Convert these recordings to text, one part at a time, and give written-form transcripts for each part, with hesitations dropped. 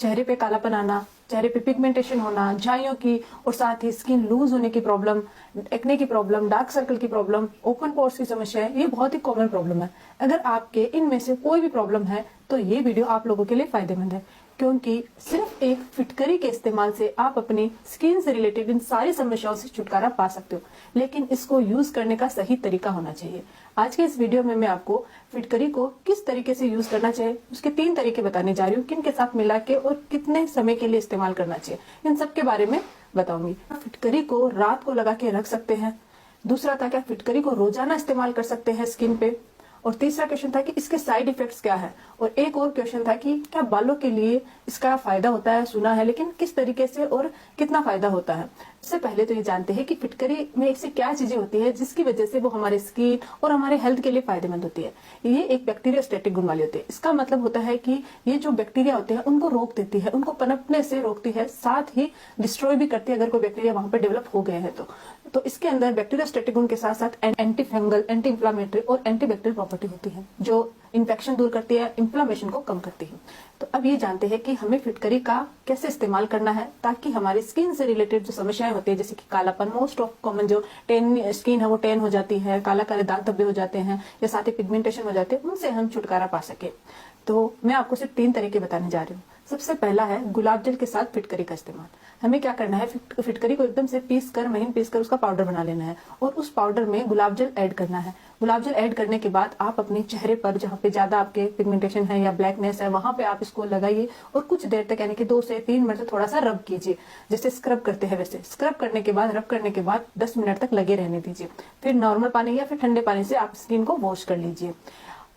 चेहरे पे कालापन आना, चेहरे पे पिगमेंटेशन होना, झाइयों की और साथ ही स्किन लूज होने की प्रॉब्लम, एक्ने की प्रॉब्लम, डार्क सर्कल की प्रॉब्लम, ओपन पोर्स की समस्या है, ये बहुत ही कॉमन प्रॉब्लम है। अगर आपके इनमें से कोई भी प्रॉब्लम है तो ये वीडियो आप लोगों के लिए फायदेमंद है, क्योंकि सिर्फ एक फिटकरी के इस्तेमाल से आप अपनी स्किन से रिलेटेड इन सारी समस्याओं से छुटकारा पा सकते हो, लेकिन इसको यूज करने का सही तरीका होना चाहिए। आज के इस वीडियो में मैं आपको फिटकरी को किस तरीके से यूज करना चाहिए, उसके 3 तरीके बताने जा रही हूँ, किन के साथ मिला के और कितने समय के लिए इस्तेमाल करना चाहिए, इन सब के बारे में बताऊंगी। फिटकरी को रात को लगा के रख सकते हैं। दूसरा था क्या फिटकरी को रोजाना इस्तेमाल कर सकते हैं स्किन पे। और तीसरा क्वेश्चन था कि इसके साइड इफेक्ट्स क्या है। और एक और क्वेश्चन था कि क्या बालों के लिए इसका फायदा होता है, सुना है, लेकिन किस तरीके से और कितना फायदा होता है। इससे पहले तो ये जानते हैं कि फिटकरी में ऐसी क्या चीजें होती है जिसकी वजह से वो हमारे स्किन और हमारे हेल्थ के लिए फायदेमंद होती है। ये एक बैक्टीरियोस्टैटिक गुण वाली होती है। इसका मतलब होता है कि ये जो बैक्टीरिया होते हैं उनको रोक देती है, उनको पनपने से रोकती है, साथ ही डिस्ट्रॉय भी करती है अगर कोई बैक्टीरिया वहां पर डेवलप हो गए हैं तो इसके अंदर बैक्टीरियोस्टैटिक गुण के साथ साथ एंटी फंगल, एंटी इंफ्लामेटरी और एंटी बैक्टीरियल प्रॉपर्टी होती है जो इन्फेक्शन दूर करती है, इन्फ्लामेशन को कम करती है। तो अब ये जानते हैं कि हमें फिटकरी का कैसे इस्तेमाल करना है ताकि हमारी स्किन से रिलेटेड जो समस्याएं होती है, जैसे कि कालापन, मोस्ट ऑफ कॉमन जो टेन स्किन है वो टेन हो जाती है, काला काले दाग धब्बे हो जाते हैं या साथ ही पिगमेंटेशन हो जाते हैं, उनसे हम छुटकारा पा सके। तो मैं आपको सिर्फ 3 तरीके बताने जा रही हूँ। सबसे पहला है गुलाब जल के साथ फिटकरी का इस्तेमाल। हमें क्या करना है, फिटकरी को एकदम से पीस कर, महीन पीस कर उसका पाउडर बना लेना है और उस पाउडर में गुलाब जल ऐड करना है। गुलाब जल ऐड करने के बाद आप अपने चेहरे पर जहाँ पे ज्यादा आपके पिगमेंटेशन है या ब्लैकनेस है वहां पे आप इसको लगाइए और कुछ देर तक यानी कि 2 से 3 मिनट तक थोड़ा सा रब कीजिए, जैसे स्क्रब करते हैं वैसे। स्क्रब करने के बाद, रब करने के बाद 10 मिनट तक लगे रहने दीजिए। फिर नॉर्मल पानी या फिर ठंडे पानी से आप स्किन को वॉश कर लीजिए।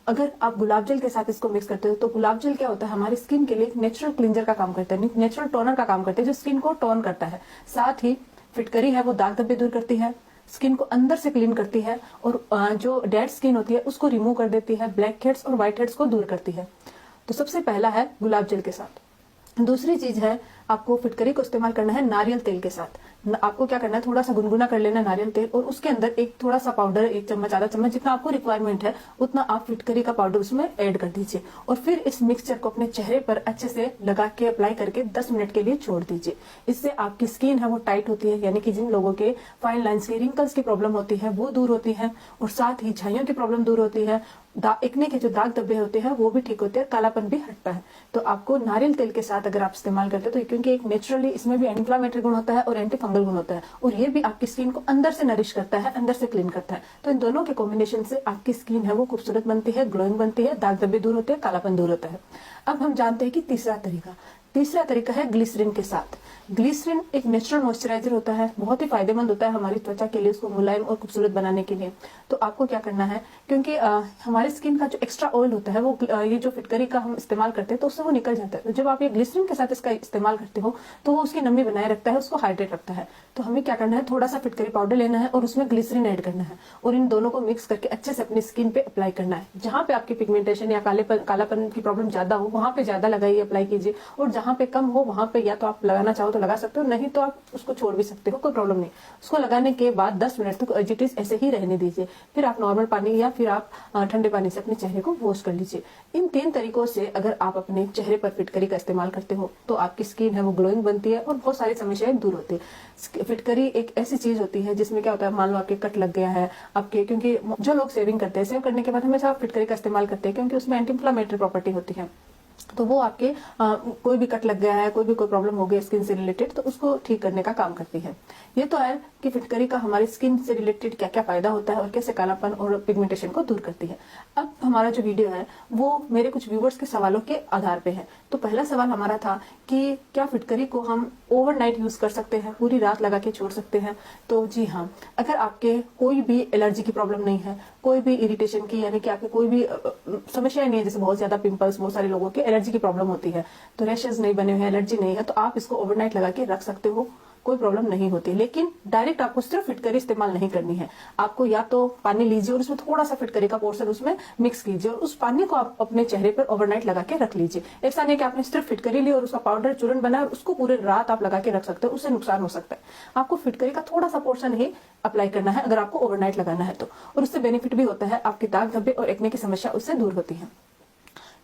अगर आप गुलाब जल के साथ इसको मिक्स करते हो तो गुलाब जल क्या होता है, हमारी स्किन के लिए एक नेचुरल क्लींजर का काम करता है, नेचुरल टोनर का काम करता है जो स्किन को टोन करता है। साथ ही फिटकरी है वो दाग धब्बे दूर करती है, स्किन को अंदर से क्लीन करती है और जो डेड स्किन होती है उसको रिमूव कर देती है, ब्लैक हेड्स और व्हाइट हेड्स को दूर करती है। तो सबसे पहला है गुलाब जल के साथ। दूसरी चीज है, आपको फिटकरी को इस्तेमाल करना है नारियल तेल के साथ। आपको क्या करना है, थोड़ा सा गुनगुना कर लेना नारियल तेल और उसके अंदर एक थोड़ा सा पाउडर, 1 चम्मच, आधा चम्मच, जितना आपको रिक्वायरमेंट है उतना आप फिटकरी का पाउडर उसमें ऐड कर दीजिए और फिर इस मिक्सचर को अपने चेहरे पर अच्छे से लगा के अप्लाई करके 10 मिनट के लिए छोड़ दीजिए। इससे आपकी स्किन है वो टाइट होती है, यानी कि जिन लोगों के फाइन लाइन्स की, रिंकल्स की प्रॉब्लम होती है वो दूर होती है और साथ ही झाइयों की प्रॉब्लम दूर होती है, एक्ने के जो दाग धब्बे होते हैं वो भी ठीक होते हैं, कालापन भी हटता है। तो आपको नारियल तेल के साथ अगर आप इस्तेमाल करते हैं तो क्योंकि एक नेचुरली इसमें भी एंटी इंफ्लेमेटरी गुण होता है और एंटी फंगल गुण होता है और ये भी आपकी स्किन को अंदर से नरिश करता है, अंदर से क्लीन करता है। तो इन दोनों के कॉम्बिनेशन से आपकी स्किन है वो खूबसूरत बनती है, ग्लोइंग बनती है, दाग धब्बे दूर होते हैं, कालापन दूर होता है। अब हम जानते हैं कि तीसरा तरीका है ग्लिसरीन के साथ। ग्लिसरीन एक नेचुरल मॉइस्चराइजर होता है, बहुत ही फायदेमंद होता है हमारी त्वचा के लिए, उसको मुलायम और खूबसूरत बनाने के लिए। तो आपको क्या करना है, क्योंकि हमारी स्किन का जो एक्स्ट्रा ऑयल होता है वो ये जो फिटकरी का हम इस्तेमाल करते हैं तो उससे वो निकल जाता है। तो जब आप ये ग्लिसरीन के साथ इसका इस्तेमाल करते हो तो वो उसकी नमी बनाए रखता है, उसको हाइड्रेट रखता है। तो हमें क्या करना है, थोड़ा सा फिटकरी पाउडर लेना है और उसमें ग्लिसरीन ऐड करना है और इन दोनों को मिक्स करके अच्छे से अपनी स्किन पे अप्लाई करना है। जहां पे आपकी पिगमेंटेशन या कालापन की प्रॉब्लम ज्यादा हो वहां पे ज्यादा लगाइए, अप्लाई कीजिए, और जहां पे कम हो वहां पे या तो आप लगाना चाहो तो लगा सकते हो, नहीं तो आप उसको छोड़ भी सकते हो, कोई प्रॉब्लम नहीं। उसको लगाने के बाद 10 मिनट तक एज इट इज ऐसे ही रहने दीजिए। फिर आप नॉर्मल पानी या फिर आप ठंडे पानी से अपने चेहरे को वॉश कर लीजिए। इन 3 तरीकों से अगर आप अपने चेहरे पर फिटकरी का इस्तेमाल करते हो तो आपकी स्किन है वो ग्लोइंग बनती है और बहुत सारी समस्याएं दूर होती है। फिटकरी एक ऐसी चीज होती है जिसमें क्या होता है, मान लो आपके कट लग गया है आपके, क्योंकि जो लोग सेविंग करते हैं, सेव करने के बाद हमेशा आप फिटकरी का इस्तेमाल करते हैं क्योंकि उसमें एंटी इंफ्लेमेटरी प्रॉपर्टी होती है। तो वो आपके कोई भी कट लग गया है, कोई प्रॉब्लम हो गई स्किन से रिलेटेड, तो उसको ठीक करने का काम करती है। ये तो है कि फिटकरी का हमारी स्किन से रिलेटेड क्या क्या फायदा होता है और कैसे कालापन और पिगमेंटेशन को दूर करती है। अब हमारा जो वीडियो है वो मेरे कुछ व्यूवर्स के सवालों के आधार पे है। तो पहला सवाल हमारा था कि क्या फिटकरी को हम ओवरनाइट यूज कर सकते हैं, पूरी रात लगा के छोड़ सकते हैं। तो जी हाँ, अगर आपके कोई भी एलर्जी की प्रॉब्लम नहीं है, कोई भी इरिटेशन की, यानी कि आपके कोई भी समस्या नहीं है, जैसे बहुत ज्यादा पिंपल्स, बहुत सारे लोगों के एलर्जी की प्रॉब्लम होती है, तो रैशेज नहीं बने हुए हैं, एलर्जी नहीं है, तो आप इसको ओवरनाइट लगा के रख सकते हो, कोई प्रॉब्लम नहीं होती। लेकिन डायरेक्ट आपको सिर्फ फिटकरी इस्तेमाल नहीं करनी है। आपको या तो पानी लीजिए और उसमें थोड़ा सा फिटकरी का पोर्शन उसमें मिक्स कीजिए और उस पानी को आप अपने चेहरे पर ओवरनाइट लगा के रख लीजिए। ऐसा नहीं कि आपने सिर्फ फिटकरी ली और उसका पाउडर चूर्ण बनाया और उसको पूरे रात आप लगा के रख सकते हो, उससे नुकसान हो सकता है। आपको फिटकरी का थोड़ा सा पोर्शन ही अप्लाई करना है अगर आपको ओवरनाइट लगाना है तो, और उससे बेनिफिट भी होता है, आपके दाग धब्बे और एक्ने की समस्या उससे दूर होती है।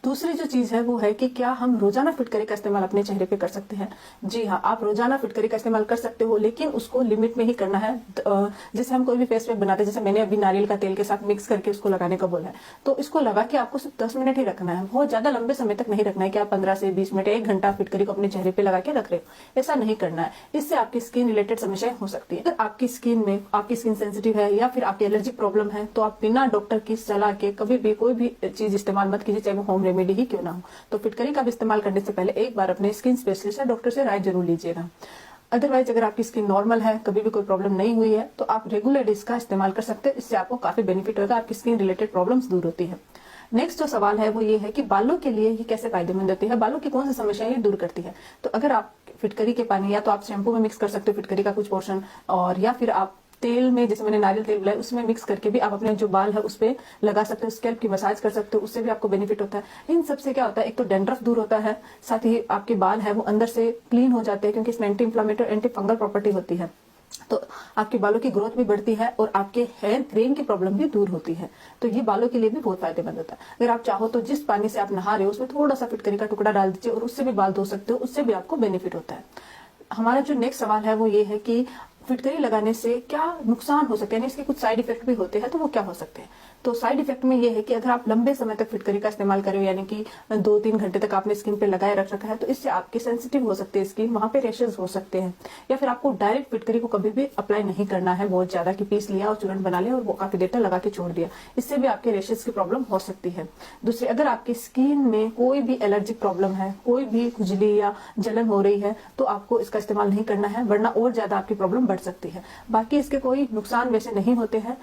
दूसरी जो चीज है वो है कि क्या हम रोजाना फिटकरी का इस्तेमाल अपने चेहरे पे कर सकते हैं। जी हाँ, आप रोजाना फिटकरी का इस्तेमाल कर सकते हो, लेकिन उसको लिमिट में ही करना है। जैसे हम कोई भी फेस पैक बनाते हैं, जैसे मैंने अभी नारियल का तेल के साथ मिक्स करके उसको लगाने का बोला है, तो इसको लगा के आपको सिर्फ 10 मिनट ही रखना है। बहुत ज्यादा लंबे समय तक नहीं रखना है कि आप 15 से 20 मिनट 1 घंटा फिटकरी को अपने चेहरे पे लगा के रख रहे हो, ऐसा नहीं करना है। इससे आपकी स्किन रिलेटेड समस्याएं हो सकती है। अगर आपकी स्किन सेंसिटिव है या फिर आपकी एलर्जिक प्रॉब्लम है, तो आप बिना डॉक्टर की सलाह के कभी भी कोई भी चीज इस्तेमाल मत कीजिए, चाहे वो होम रेमेडी ही क्यों ना हो। तो फिटकरी का भी इस्तेमाल करने से पहले एक बार अपने स्किन स्पेशलिस्ट या डॉक्टर से राय जरूर लीजिएगा। अदरवाइज अगर आपकी स्किन नॉर्मल है, कभी भी कोई प्रॉब्लम नहीं हुई है, तो आप रेगुलर इसका इस्तेमाल कर सकते हैं। इससे आपको काफी बेनिफिट होगा, आपकी स्किन रिलेटेड प्रॉब्लम्स दूर होती है। नेक्स्ट जो सवाल है वो ये है कि बालों के लिए ये कैसे फायदेमंद होती है, बालों की कौन सी समस्याएं ये दूर करती है। तो अगर आप फिटकरी के पानी या तो आप शैम्पू में मिक्स कर सकते हो फिटकरी का कुछ पोर्शन, और या फिर आप तेल में, जैसे मैंने नारियल तेल बुलाया, उसमें मिक्स करके भी आप अपने जो बाल है उस पे लगा सकते हो, स्कैल्प की मसाज कर सकते हो, उससे भी आपको बेनिफिट होता है। इन सबसे क्या होता है, एक तो डैंड्रफ दूर होता है, साथ ही आपके बाल है वो अंदर से क्लीन हो जाते हैं, क्योंकि इसमें anti inflammatory anti fungal property होती है। तो आपके बालों की ग्रोथ भी बढ़ती है और आपके हेयर ग्रेन की प्रॉब्लम भी दूर होती है। तो ये बालों के लिए भी बहुत फायदेमंद होता है। अगर आप चाहो तो जिस पानी से आप नहा रहे हो उसमें थोड़ा सा फिटकरी का टुकड़ा डाल दीजिए और उससे भी बाल धो सकते हो, उससे भी आपको बेनिफिट होता है। हमारा जो नेक्स्ट सवाल है वो ये है कि फिटकरी लगाने से क्या नुकसान हो सकते हैं, यानी इसके कुछ साइड इफेक्ट भी होते हैं, तो वो क्या हो सकते हैं। तो साइड इफेक्ट में ये है कि अगर आप लंबे समय तक फिटकरी का इस्तेमाल करें, यानी कि 2-3 घंटे तक आपने स्किन पे लगाए रख रखा है, तो इससे आपकी सेंसिटिव हो सकती है स्किन, वहां पे रैशेज हो सकते हैं। या फिर आपको डायरेक्ट फिटकरी को कभी भी अप्लाई नहीं करना है, बहुत ज्यादा कि पीस लिया और चूर्ण बना लिया और वो काफी देर तक लगा के छोड़ दिया, इससे भी आपके रैशेज की प्रॉब्लम हो सकती है। दूसरी, अगर आपकी स्किन में कोई भी एलर्जिक प्रॉब्लम है, कोई भी खुजली या जलन हो रही है, तो आपको इसका इस्तेमाल नहीं करना है, वरना और ज्यादा आपकी प्रॉब्लम बढ़ सकती है। बाकी इसके कोई नुकसान वैसे नहीं होते हैं।